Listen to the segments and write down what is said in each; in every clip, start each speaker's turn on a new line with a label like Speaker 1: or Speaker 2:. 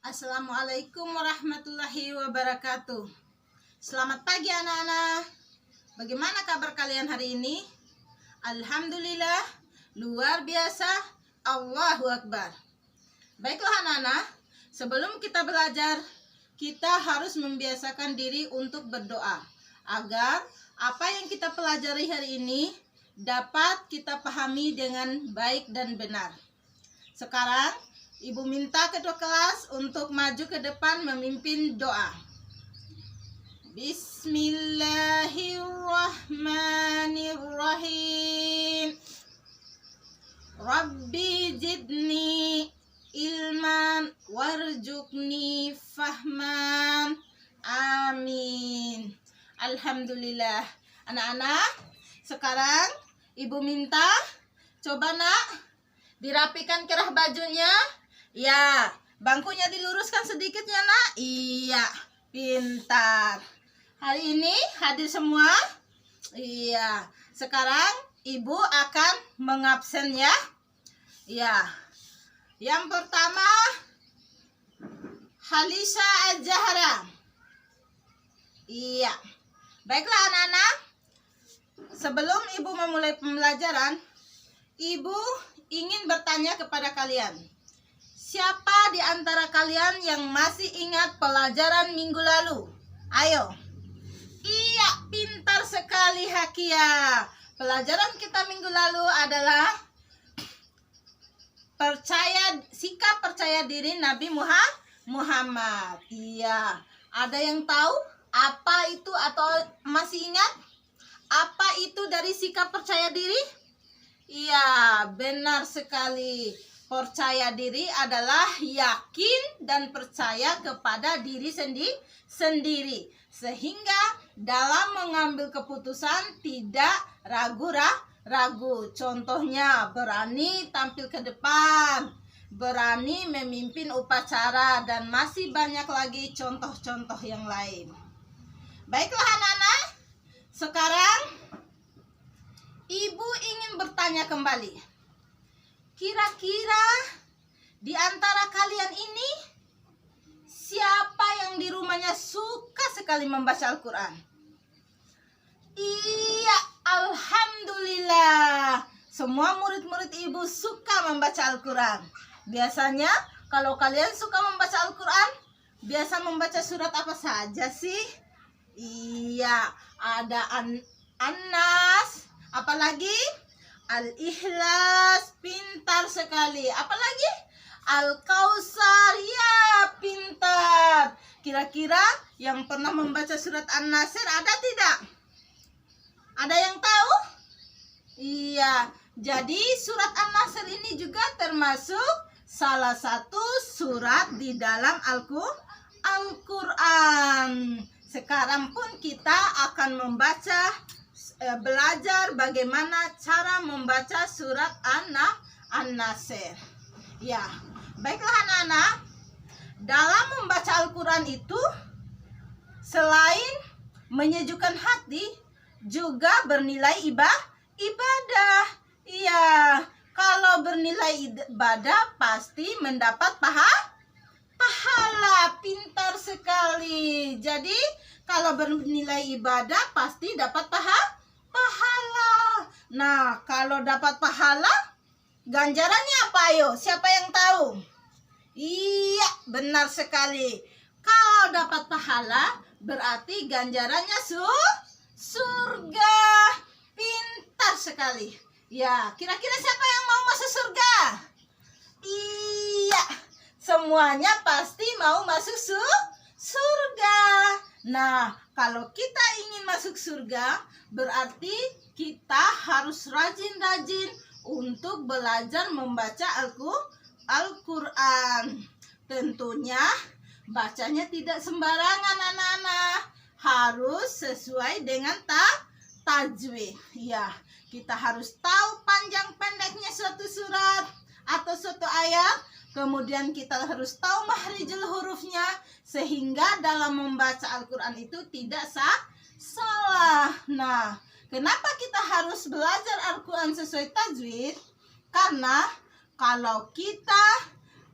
Speaker 1: Assalamualaikum warahmatullahi wabarakatuh. Selamat pagi anak-anak. Bagaimana kabar kalian hari ini? Alhamdulillah, luar biasa. Allahu Akbar. Baiklah anak-anak, sebelum kita belajar, kita harus membiasakan diri untuk berdoa agar apa yang kita pelajari hari ini dapat kita pahami dengan baik dan benar. Sekarang Ibu minta kedua kelas untuk maju ke depan memimpin doa. Bismillahirrahmanirrahim. Rabbi zidni ilman warzuqni fahman. Amin. Alhamdulillah. Anak-anak, sekarang Ibu minta coba nak dirapikan kerah bajunya. Ya, bangkunya diluruskan sedikit ya nak. Iya, pintar. Hari ini hadir semua. Iya, sekarang Ibu akan mengabsen ya. Iya, yang pertama Halisa Az-Zahra. Iya, baiklah anak-anak. Sebelum Ibu memulai pembelajaran, Ibu ingin bertanya kepada kalian. Siapa di antara kalian yang masih ingat pelajaran minggu lalu? Ayo. Iya, pintar sekali Hakia. Pelajaran kita minggu lalu adalah sikap percaya diri Nabi Muhammad. Iya. Ada yang tahu apa itu atau masih ingat? Apa itu dari sikap percaya diri? Iya, benar sekali. Percaya diri adalah yakin dan percaya kepada diri sendiri. Sehingga dalam mengambil keputusan tidak ragu-ragu. Contohnya berani tampil ke depan, berani memimpin upacara, dan masih banyak lagi contoh-contoh yang lain. Baiklah anak-anak, sekarang Ibu ingin bertanya kembali. Kira-kira di antara kalian ini siapa yang di rumahnya suka sekali membaca Al-Quran? Iya, Alhamdulillah. Semua murid-murid Ibu suka membaca Al-Quran. Biasanya kalau kalian suka membaca Al-Quran, biasa membaca surat apa saja sih? Iya, ada An-Nas. Apalagi? Al-Ikhlas, pintar sekali. Apalagi? Al-Kautsar, ya pintar. Kira-kira yang pernah membaca surat An-Nasr ada tidak? Ada yang tahu? Iya, jadi surat An-Nasr ini juga termasuk salah satu surat di dalam Al-Quran. Sekarang pun kita akan belajar bagaimana cara membaca surat An-Nasr. Ya, baiklah anak-anak. Dalam membaca Al-Quran itu selain menyejukkan hati, juga bernilai ibadah. Iya, kalau bernilai ibadah pasti mendapat pahala. Pintar sekali. Jadi kalau bernilai ibadah pasti dapat pahala. Nah, kalau dapat pahala, ganjarannya apa ayo? Siapa yang tahu? Iya, benar sekali. Kalau dapat pahala, berarti ganjarannya surga. Pintar sekali. Ya, kira-kira siapa yang mau masuk surga? Iya, semuanya pasti mau masuk surga. Nah, kalau kita ingin masuk surga, berarti kita harus rajin-rajin untuk belajar membaca Al-Quran. Tentunya bacanya tidak sembarangan anak-anak. Harus sesuai dengan tajwid. Ya, kita harus tahu panjang pendeknya suatu surat atau suatu ayat. Kemudian kita harus tahu mahrijul hurufnya, sehingga dalam membaca Al-Quran itu tidak salah. Nah, kenapa kita harus belajar Al-Quran sesuai tajwid? Karena kalau kita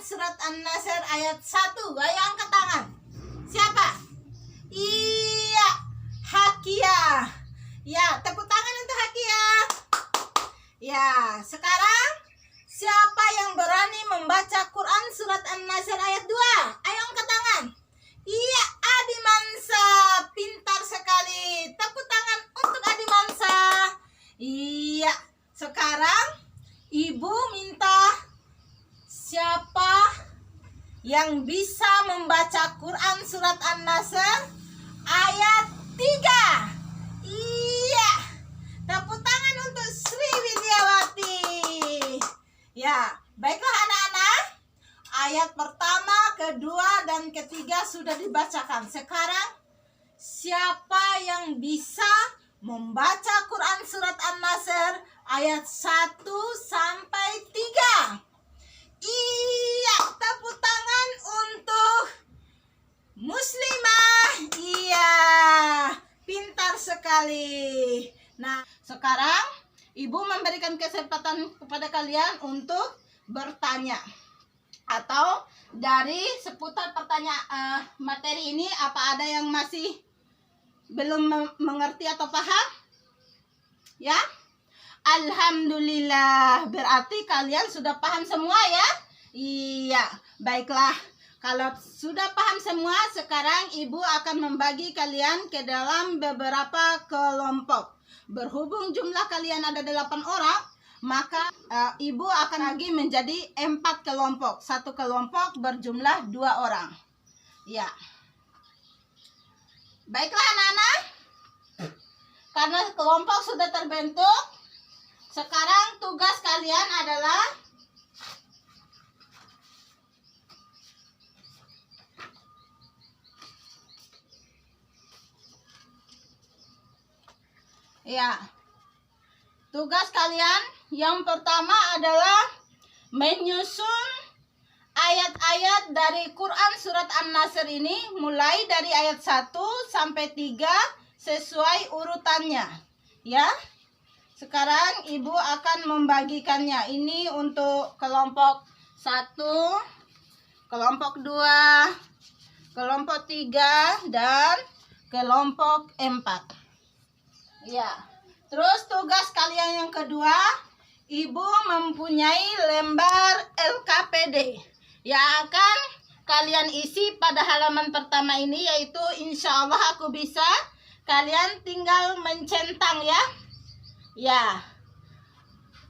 Speaker 1: surat An-Nasr ayat 1. Ayo angkat tangan. Siapa? Iya, Hakia. Ya, tepuk tangan untuk Hakia. Ya, sekarang siapa yang berani membaca Quran surat An-Nasr ayat 2? Ayo angkat tangan. Iya, Adi Mansa. Pintar sekali. Tepuk tangan untuk Adi Mansa. Iya, sekarang Ibu minta siapa yang bisa membaca Quran surat An-Nasr ayat 3? Iya. Tepuk tangan untuk Sri Widiawati. Ya, baiklah anak-anak. Ayat pertama, kedua, dan ketiga sudah dibacakan. Sekarang siapa yang bisa membaca Quran surat An-Nasr ayat 1 sampai 3? Iya, tepuk tangan untuk Muslimah. Iya, pintar sekali. Nah, sekarang Ibu memberikan kesempatan kepada kalian untuk bertanya. Atau dari seputar pertanyaan materi ini, apa ada yang masih belum mengerti atau paham? Ya? Alhamdulillah, berarti kalian sudah paham semua ya? Iya, baiklah. Kalau sudah paham semua, sekarang Ibu akan membagi kalian ke dalam beberapa kelompok. Berhubung jumlah kalian ada 8 orang, maka Ibu akan bagi menjadi 4 kelompok. Satu kelompok berjumlah 2 orang. Ya. Baiklah anak-anak. Karena kelompok sudah terbentuk, sekarang tugas kalian adalah tugas kalian yang pertama adalah menyusun ayat-ayat dari Quran surat An-Nasr ini mulai dari ayat 1 sampai 3 sesuai urutannya. Ya. Sekarang Ibu akan membagikannya. Ini untuk kelompok 1, kelompok 2, kelompok 3, dan kelompok 4. Ya. Terus tugas kalian yang kedua, Ibu mempunyai lembar LKPD yang akan kalian isi pada halaman pertama ini, yaitu insya Allah aku bisa. Kalian tinggal mencentang ya. Ya,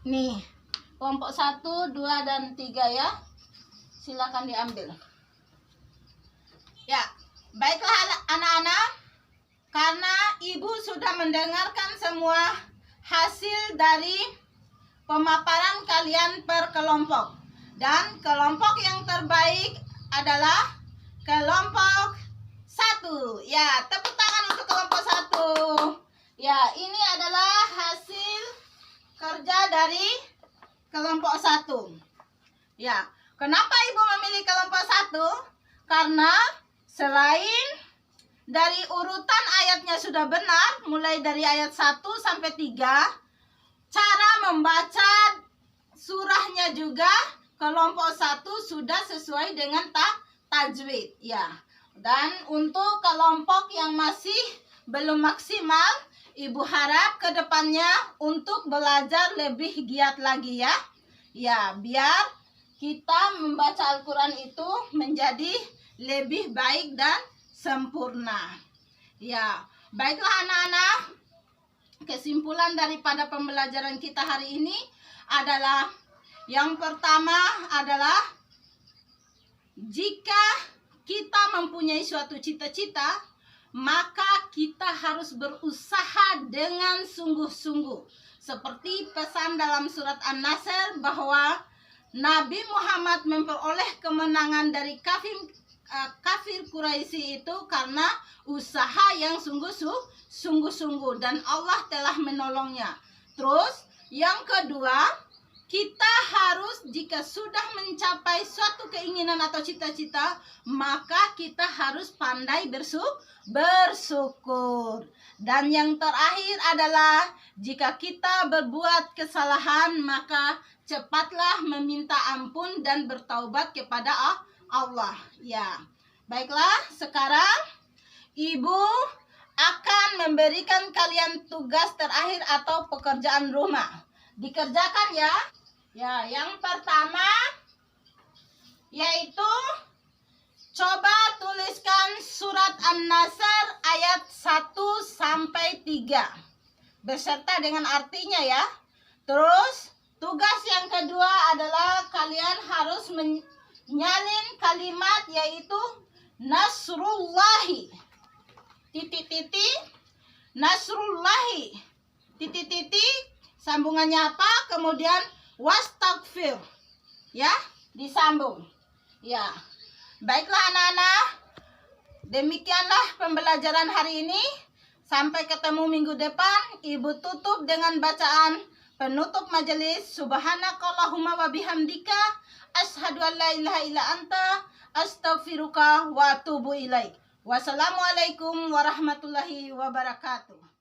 Speaker 1: nih kelompok 1, 2, dan 3 ya. Silakan diambil. Ya, baiklah anak-anak. Karena Ibu sudah mendengarkan semua hasil dari pemaparan kalian per kelompok. Dan kelompok yang terbaik adalah kelompok 1. Ya, tepuk tangan untuk kelompok 1. Ya, ini adalah hasil kerja dari kelompok 1. Ya, kenapa Ibu memilih kelompok 1? Karena selain dari urutan ayatnya sudah benar, mulai dari ayat 1 sampai 3, cara membaca surahnya juga kelompok 1 sudah sesuai dengan tajwid. Ya. Dan untuk kelompok yang masih belum maksimal, Ibu harap ke depannya untuk belajar lebih giat lagi ya. Ya, biar kita membaca Al-Quran itu menjadi lebih baik dan sempurna. Ya, baiklah anak-anak. Kesimpulan daripada pembelajaran kita hari ini adalah yang pertama adalah jika kita mempunyai suatu cita-cita, maka kita harus berusaha dengan sungguh-sungguh. Seperti pesan dalam surat An-Nasr bahwa Nabi Muhammad memperoleh kemenangan dari kafir Quraisy itu karena usaha yang sungguh-sungguh dan Allah telah menolongnya. Terus yang kedua, kita harus jika sudah mencapai suatu keinginan atau cita-cita, maka kita harus pandai bersyukur. Dan yang terakhir adalah jika kita berbuat kesalahan, maka cepatlah meminta ampun dan bertaubat kepada Allah. Ya, baiklah, sekarang Ibu akan memberikan kalian tugas terakhir atau pekerjaan rumah. Dikerjakan ya. Ya, yang pertama yaitu coba tuliskan surat An-Nasr ayat 1 sampai 3 beserta dengan artinya ya. Terus tugas yang kedua adalah kalian harus menyalin kalimat yaitu Nasrullahi Nasrullahi sambungannya apa? Kemudian wastagfir. Ya, disambung. Ya. Baiklah anak-anak. Demikianlah pembelajaran hari ini. Sampai ketemu minggu depan. Ibu tutup dengan bacaan penutup majelis. Subhanakallahumma wa bihamdika asyhadu an la ilaha illa anta astaghfiruka wa atubu ilaik. Wassalamualaikum warahmatullahi wabarakatuh.